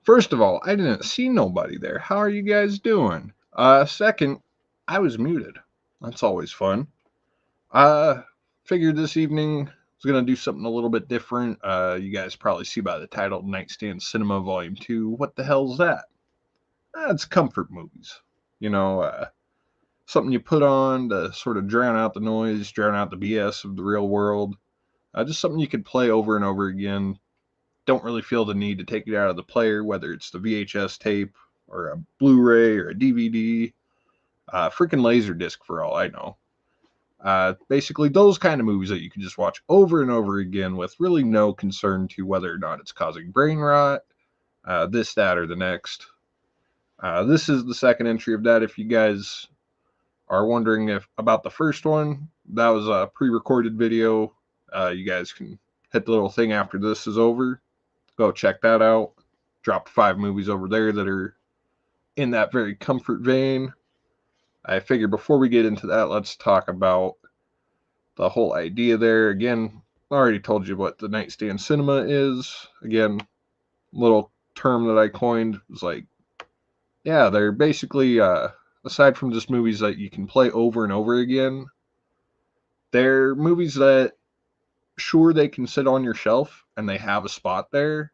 First of all, I didn't see nobody there. How are you guys doing? Second, I was muted. That's always fun. Uh, Figured this evening was gonna do something a little bit different. You guys probably see by the title, Nightstand Cinema Volume 2. What the hell's that? It's comfort movies. You know, something you put on to sort of drown out the noise, drown out the BS of the real world. Just something you could play over and over again. Don't really feel the need to take it out of the player, whether it's the VHS tape or a Blu-ray or a DVD, freaking Laserdisc for all I know. Basically, those kind of movies that you can just watch over and over again with really no concern to whether or not it's causing brain rot, this, that, or the next. This is the second entry of that. If you guys are wondering if about the first one, that was a pre-recorded video. You guys can hit the little thing after this is over. Go check that out. Dropped 5 movies over there that are in that very comfort vein. I figured before we get into that, let's talk about the whole idea there. Again, I already told you what the Nightstand Cinema is. Again, little term that I coined was like, yeah, they're basically, aside from just movies that you can play over and over again, they're movies that, sure, they can sit on your shelf and they have a spot there,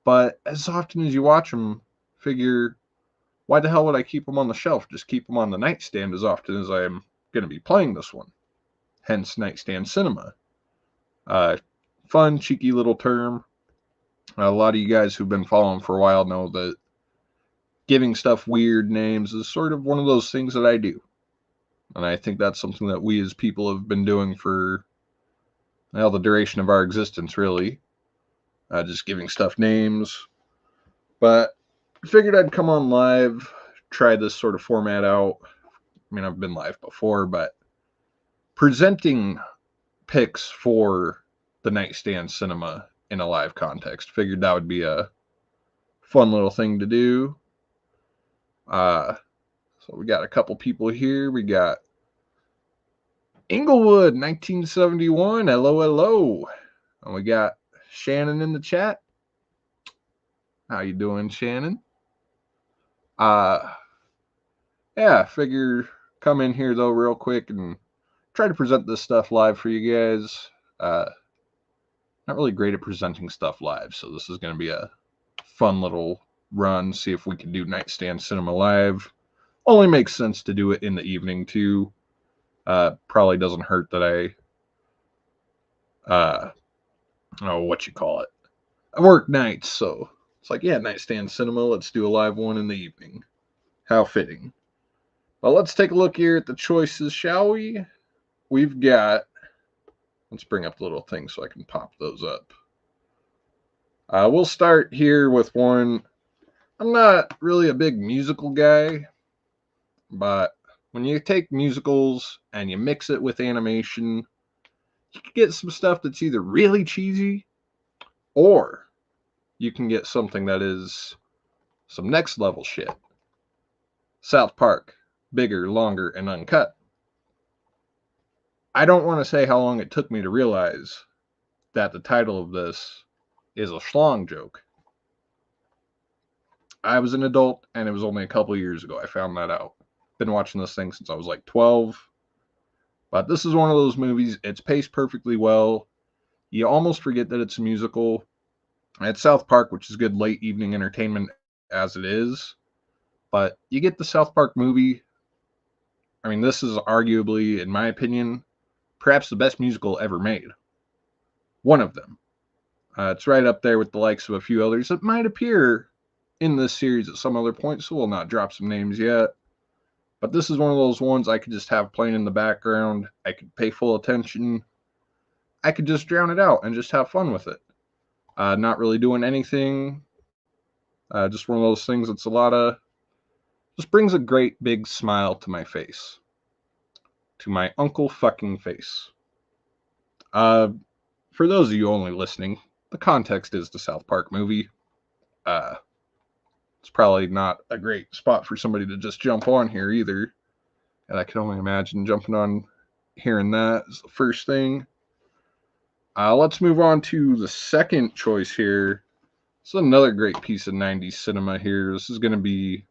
but as often as you watch them, figure, why the hell would I keep them on the shelf? Just keep them on the nightstand as often as I'm going to be playing this one. Hence, Nightstand Cinema. Fun, cheeky little term. A lot of you guys who've been following for a while know that giving stuff weird names is sort of one of those things that I do. And I think that's something that we as people have been doing for, well, the duration of our existence, really. Just giving stuff names. But I figured I'd come on live, try this sort of format out. I mean, I've been live before, but presenting picks for the Nightstand Cinema in a live context. Figured that would be a fun little thing to do. So we got a couple people here. We got Inglewood, 1971. Hello, hello. And we got Shannon in the chat. How you doing, Shannon? Yeah, figure come in here though real quick and try to present this stuff live for you guys. Not really great at presenting stuff live, so this is going to be a fun little run. See if we can do Nightstand Cinema live. Only makes sense to do it in the evening too. Probably doesn't hurt that I I work nights, so it's like, yeah, Nightstand Cinema, let's do a live one in the evening. How fitting. Well, let's take a look here at the choices, shall we? We've got, let's bring up the little thing so I can pop those up. We'll start here with one. I'm not really a big musical guy, but when you take musicals and you mix it with animation, you can get some stuff that's either really cheesy, or you can get something that is some next level shit. South Park, bigger, longer, and uncut. I don't want to say how long it took me to realize that the title of this is a schlong joke. I was an adult, and it was only a couple years ago I found that out. Been watching this thing since I was like 12. But this is one of those movies, it's paced perfectly well. You almost forget that it's a musical. It's South Park, which is good late evening entertainment as it is. But you get the South Park movie. I mean, this is arguably, in my opinion, perhaps the best musical ever made. One of them. It's right up there with the likes of a few others that might appear in this series at some other point, so we'll not drop some names yet. But this is one of those ones I could just have playing in the background. I could pay full attention. I could just drown it out and just have fun with it. Not really doing anything. Just one of those things that's just brings a great big smile to my face. To my uncle fucking face. For those of you only listening, the context is the South Park movie. It's probably not a great spot for somebody to just jump on here either. And I can only imagine jumping on hearing that is the first thing. Let's move on to the second choice here. So another great piece of 90s cinema here. This is going to be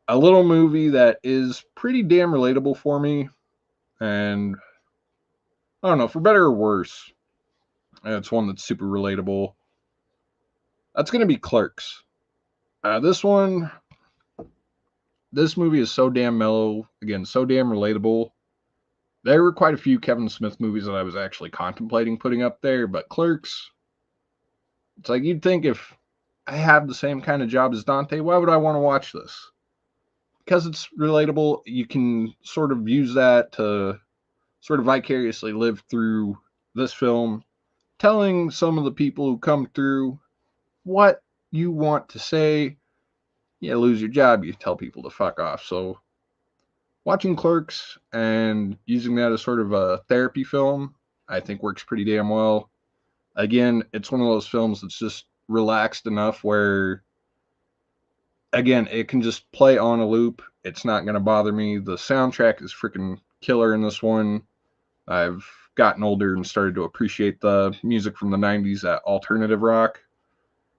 a little movie that is pretty damn relatable for me. And I don't know, for better or worse, it's one that's super relatable. That's going to be Clerks. This movie is so damn mellow. Again, so damn relatable. There were quite a few Kevin Smith movies that I was actually contemplating putting up there, but Clerks, it's like you'd think if I have the same kind of job as Dante, why would I want to watch this? Because it's relatable, you can sort of use that to sort of vicariously live through this film, telling some of the people who come through what you want to say. You lose your job, you tell people to fuck off. So watching Clerks and using that as sort of a therapy film, I think works pretty damn well. Again, it's one of those films that's just relaxed enough where, again, it can just play on a loop. It's not going to bother me. The soundtrack is freaking killer in this one. I've gotten older and started to appreciate the music from the 90s, that alternative rock.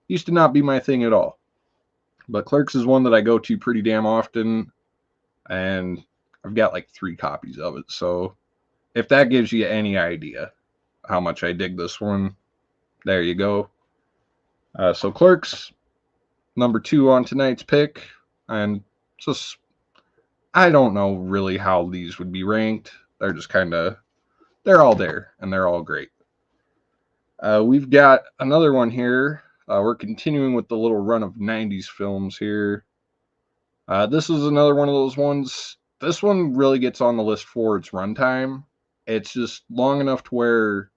Used to not be my thing at all. But Clerks is one that I go to pretty damn often, and I've got like 3 copies of it. So if that gives you any idea how much I dig this one, there you go. So Clerks, number 2 on tonight's pick. And just, I don't know really how these would be ranked. They're just kind of, they're all there, and they're all great. We've got another one here. We're continuing with the little run of 90s films here. This is another one of those ones. This one really gets on the list for its runtime. It's just long enough to where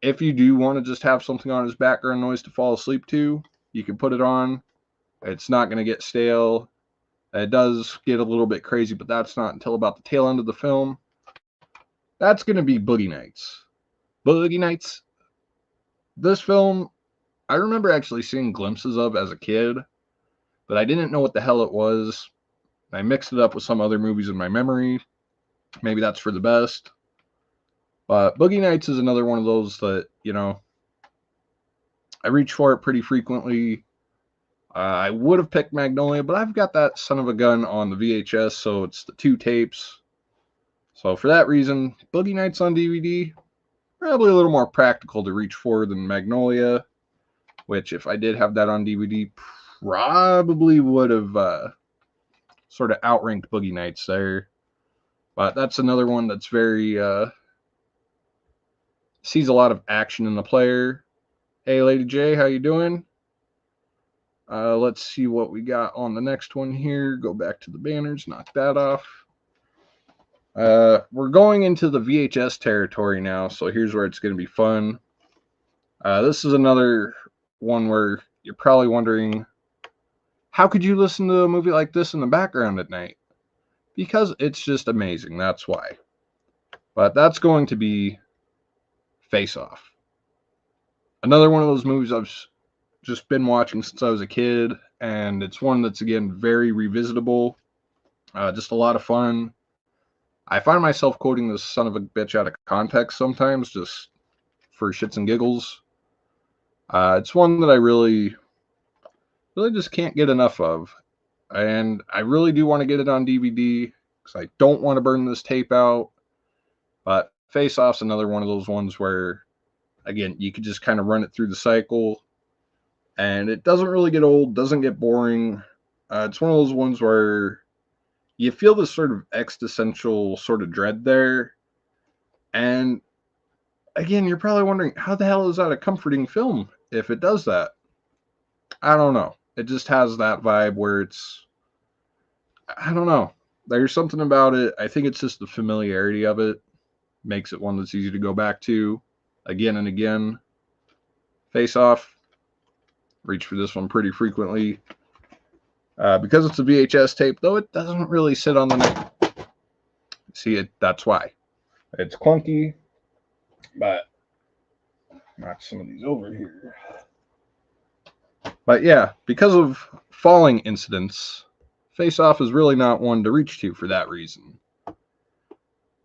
if you do want to just have something on as background noise to fall asleep to, you can put it on. It's not going to get stale. It does get a little bit crazy, but that's not until about the tail end of the film. That's going to be Boogie Nights. Boogie Nights. This film, I remember actually seeing glimpses of as a kid, but I didn't know what the hell it was. I mixed it up with some other movies in my memory. Maybe that's for the best. But Boogie Nights is another one of those that, I reach for it pretty frequently. I would have picked Magnolia, but I've got that son of a gun on the VHS, so it's the 2 tapes. So for that reason, Boogie Nights on DVD, probably a little more practical to reach for than Magnolia, which if I did have that on DVD, probably would have sort of outranked Boogie Nights there. But that's another one that's very, sees a lot of action in the player. Hey, Lady J, how you doing? Let's see what we got on the next one here. Go back to the banners, knock that off. We're going into the VHS territory now, so here's where it's going to be fun. This is another one where you're probably wondering, how could you listen to a movie like this in the background at night? Because it's just amazing, that's why. But that's going to be Face Off. Another one of those movies I've just been watching since I was a kid, and it's one that's, again, very revisitable. Just a lot of fun. I find myself quoting this son of a bitch out of context sometimes, just for shits and giggles. It's one that I really just can't get enough of. And I really do want to get it on DVD, because I don't want to burn this tape out. But Face Off's another one of those ones where, again, you could just kind of run it through the cycle, and it doesn't really get old, doesn't get boring. It's one of those ones where you feel this sort of existential sort of dread there. And again, you're probably wondering, how the hell is that a comforting film if it does that? I don't know. It just has that vibe where it's, I don't know. There's something about it. I think it's just the familiarity of it makes it one that's easy to go back to again and again. Face Off. Reach for this one pretty frequently. Because it's a VHS tape, though, it doesn't really sit on the neck. See, that's why. It's clunky, but knock some of these over here. But yeah, because of falling incidents, Face Off is really not one to reach to for that reason.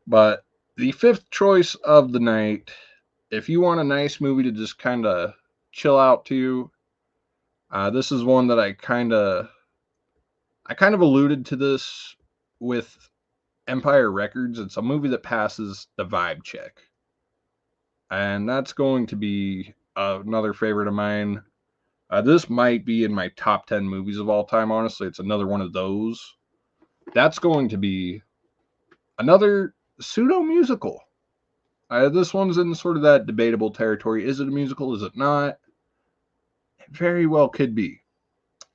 But the 5th choice of the night, if you want a nice movie to just kind of chill out to, This is one that I kind of alluded to this with Empire Records. It's a movie that passes the vibe check, and that's going to be another favorite of mine. This might be in my top 10 movies of all time, honestly. It's another one of those. That's going to be another pseudo musical. This one's in sort of that debatable territory. Is it a musical? Is it not? It very well could be.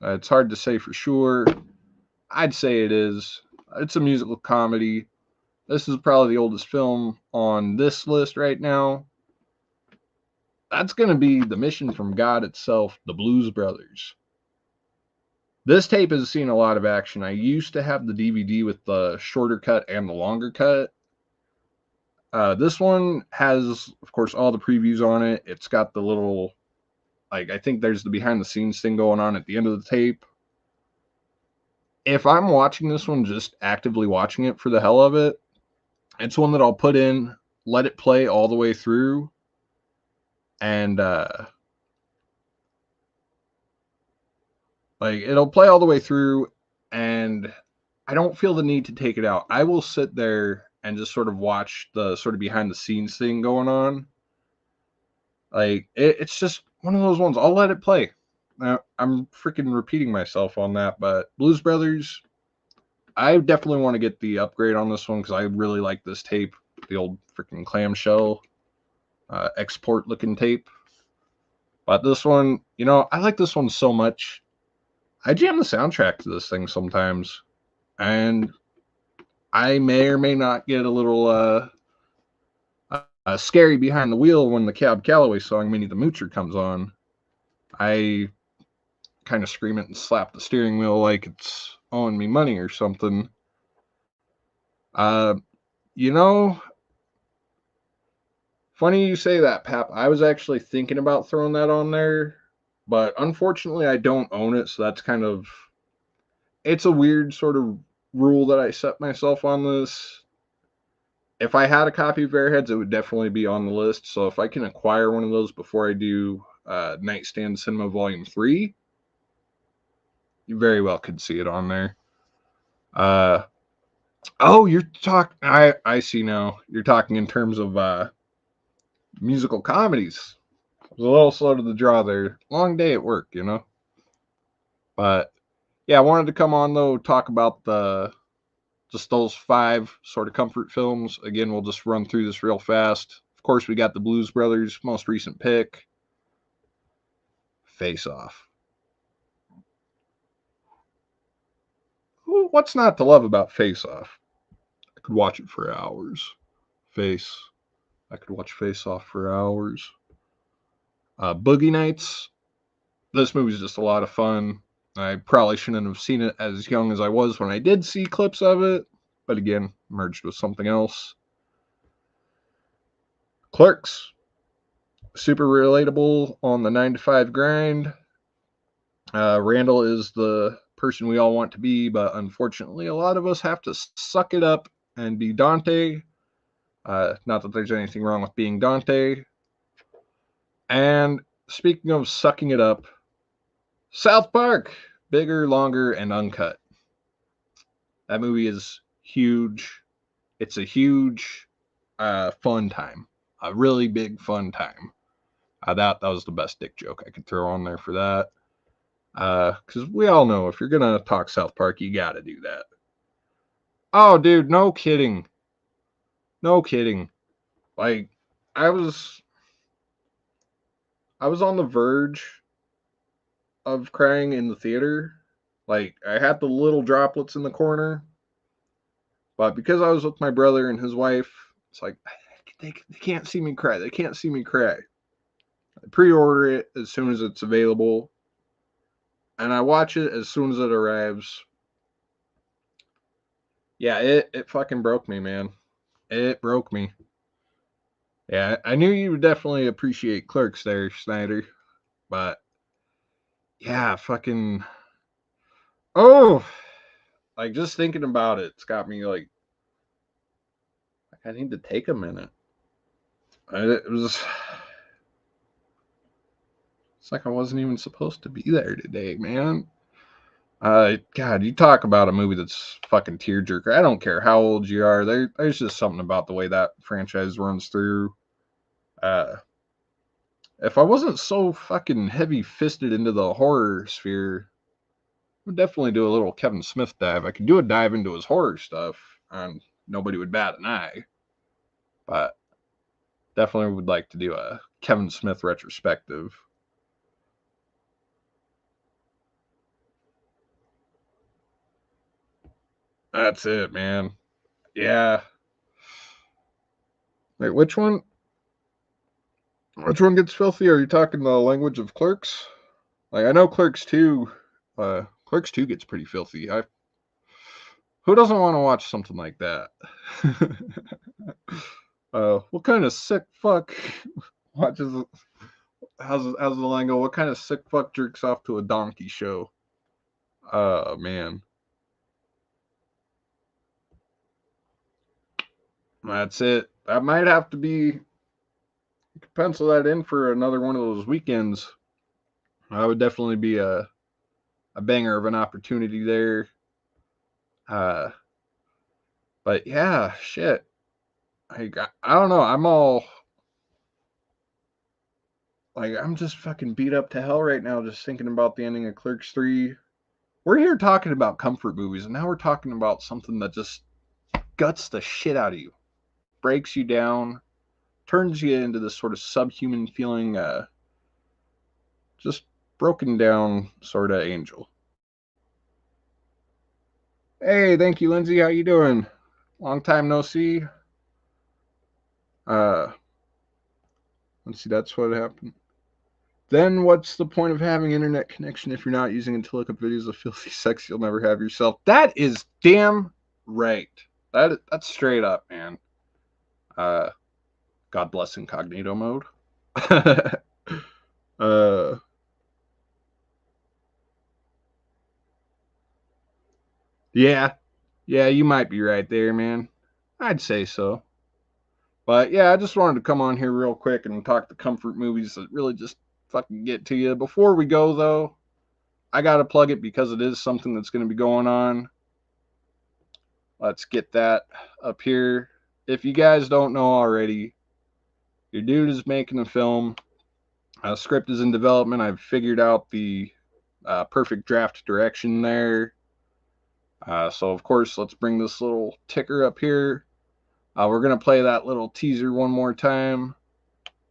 It's hard to say for sure. I'd say it is. It's a musical comedy. This is probably the oldest film on this list right now. That's going to be The Mission from God itself, The Blues Brothers. This tape has seen a lot of action. I used to have the DVD with the shorter cut and the longer cut. This one has, of course, all the previews on it. It's got the little, like, I think there's the behind the scenes thing going on at the end of the tape. If I'm watching this one, just actively watching it for the hell of it, it's one that I'll put in, let it play all the way through, and like it'll play all the way through, and I don't feel the need to take it out. I will sit there and just sort of watch the sort of behind the scenes thing going on. Like it's just one of those ones. I'll let it play. I'm freaking repeating myself on that, but Blues Brothers, I definitely want to get the upgrade on this one because I really like this tape, the old freaking clamshell export looking tape. But this one, I like this one so much. I jam the soundtrack to this thing sometimes, and I may or may not get a little scary behind the wheel when the Cab Calloway song "Minnie the Moocher" comes on. I kind of scream it and slap the steering wheel like it's owing me money or something. Uh, you know, Funny you say that, Pap. I was actually thinking about throwing that on there, but unfortunately I don't own it, so that's kind of it's a weird sort of rule that I set myself on this. If I had a copy of Airheads, it would definitely be on the list. So if I can acquire one of those before I do Nightstand Cinema Volume 3, you very well could see it on there. Uh, oh, you're talking. I see now. You're talking in terms of musical comedies. I was a little slow to the draw there. Long day at work. But yeah, I wanted to come on though, talk about the just those 5 sort of comfort films. Again, we'll just run through this real fast. Of course, we got the Blues Brothers' most recent pick, Face Off. What's not to love about Face Off? I could watch it for hours. Face. I could watch Face Off for hours. Boogie Nights. This movie's just a lot of fun. I probably shouldn't have seen it as young as I was when I did see clips of it, but again, merged with something else. Clerks. Super relatable on the 9 to 5 grind. Randall is the person we all want to be, but unfortunately, a lot of us have to suck it up and be Dante. Not that there's anything wrong with being Dante. And speaking of sucking it up, South Park, bigger, longer, and uncut. That movie is huge. It's a huge fun time, a really big fun time. That was the best dick joke I could throw on there for that. Because we all know if you're gonna talk South Park, you gotta do that. Oh, dude, no kidding, no kidding. Like, I was, I was on the verge of crying in the theater. Like, I had the little droplets in the corner, but because I was with my brother and his wife, it's like they can't see me cry. They can't see me cry. I pre-order it as soon as it's available, and I watch it as soon as it arrives. Yeah, it fucking broke me, man. It broke me. Yeah, I knew you would definitely appreciate Clerks there, Snyder. But yeah, fucking oh, like just thinking about it's got me like I need to take a minute. It was It's like I wasn't even supposed to be there today, man. God, you talk about a movie that's fucking tearjerker. I don't care how old you are. There's just something about the way that franchise runs through. Uh, if I wasn't so fucking heavy-fisted into the horror sphere, I would definitely do a little Kevin Smith dive. I could do a dive into his horror stuff, and nobody would bat an eye. But definitely would like to do a Kevin Smith retrospective. That's it, man. Yeah. Wait, which one? Which one gets filthy? Are you talking the language of Clerks? Like I know Clerks 2, Clerks 2 gets pretty filthy. Who doesn't want to watch something like that? What kind of sick fuck watches how's the line go? What kind of sick fuck jerks off to a donkey show? Man. That's it. That might have to be, you could pencil that in for another one of those weekends. That would definitely be a banger of an opportunity there. But yeah, shit. I don't know. I'm just fucking beat up to hell right now just thinking about the ending of Clerks 3. We're here talking about comfort movies, and now we're talking about something that just guts the shit out of you, breaks you down, turns you into this sort of subhuman feeling, just broken down sort of angel. Hey, thank you, Lindsay. How you doing? Long time no see. Let's see. That's what happened. Then what's the point of having internet connection if you're not using it to look up videos of filthy sex you'll never have yourself? That is damn right. That's straight up, man. God bless incognito mode. Yeah. Yeah, you might be right there, man. I'd say so. But yeah, I just wanted to come on here real quick and talk the comfort movies that really just fucking get to you. Before we go, though, I got to plug it because it is something that's going to be going on. Let's get that up here. If you guys don't know already, your dude is making a film. Script is in development. I've figured out the perfect draft direction there. So, of course, let's bring this little ticker up here. We're going to play that little teaser one more time.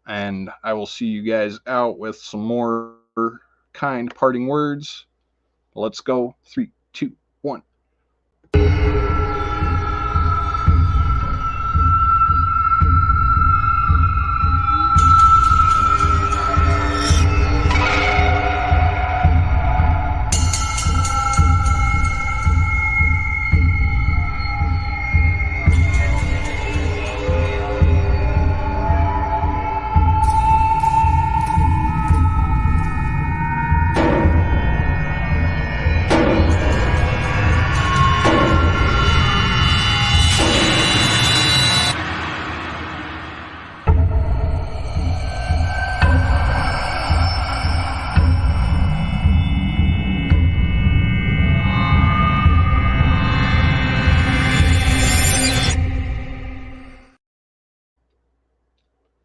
And I will see you guys out with some more kind parting words. Let's go. 3, 2, 1.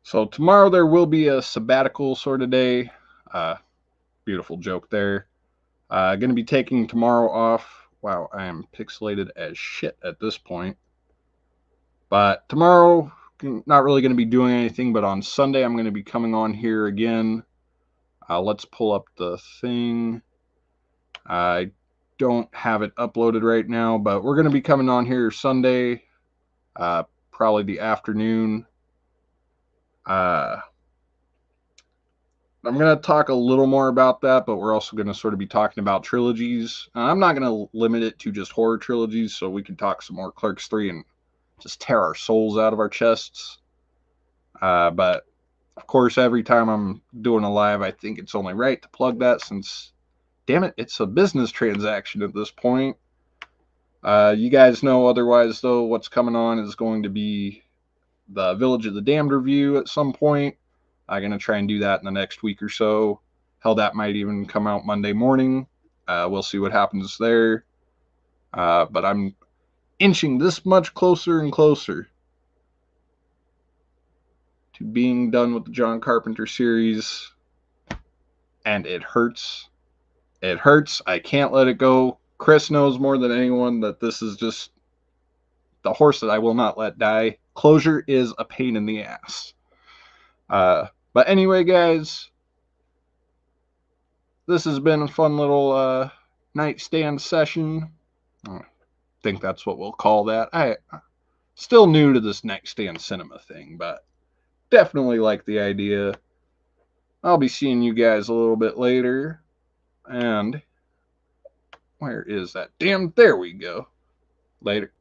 So tomorrow there will be a sabbatical sort of day. Beautiful joke there. Going to be taking tomorrow off. Wow, I am pixelated as shit at this point. But tomorrow, not really going to be doing anything, but on Sunday I'm going to be coming on here again. Let's pull up the thing. I don't have it uploaded right now, but we're going to be coming on here Sunday, probably the afternoon. I'm going to talk a little more about that, but we're also going to sort of be talking about trilogies. I'm not going to limit it to just horror trilogies, so we can talk some more Clerks 3 and just tear our souls out of our chests. But, of course, every time I'm doing a live, I think it's only right to plug that since, damn it, it's a business transaction at this point. You guys know otherwise, though, what's coming on is going to be the Village of the Damned review at some point. I'm going to try and do that in the next week or so. Hell, that might even come out Monday morning. We'll see what happens there. But I'm inching this much closer and closer to being done with the John Carpenter series. And it hurts. It hurts. I can't let it go. Chris knows more than anyone that this is just the horse that I will not let die. Closure is a pain in the ass. But anyway, guys, this has been a fun little nightstand session. I think that's what we'll call that. I still new to this nightstand cinema thing, but definitely like the idea. I'll be seeing you guys a little bit later. And where is that? Damn, there we go. Later.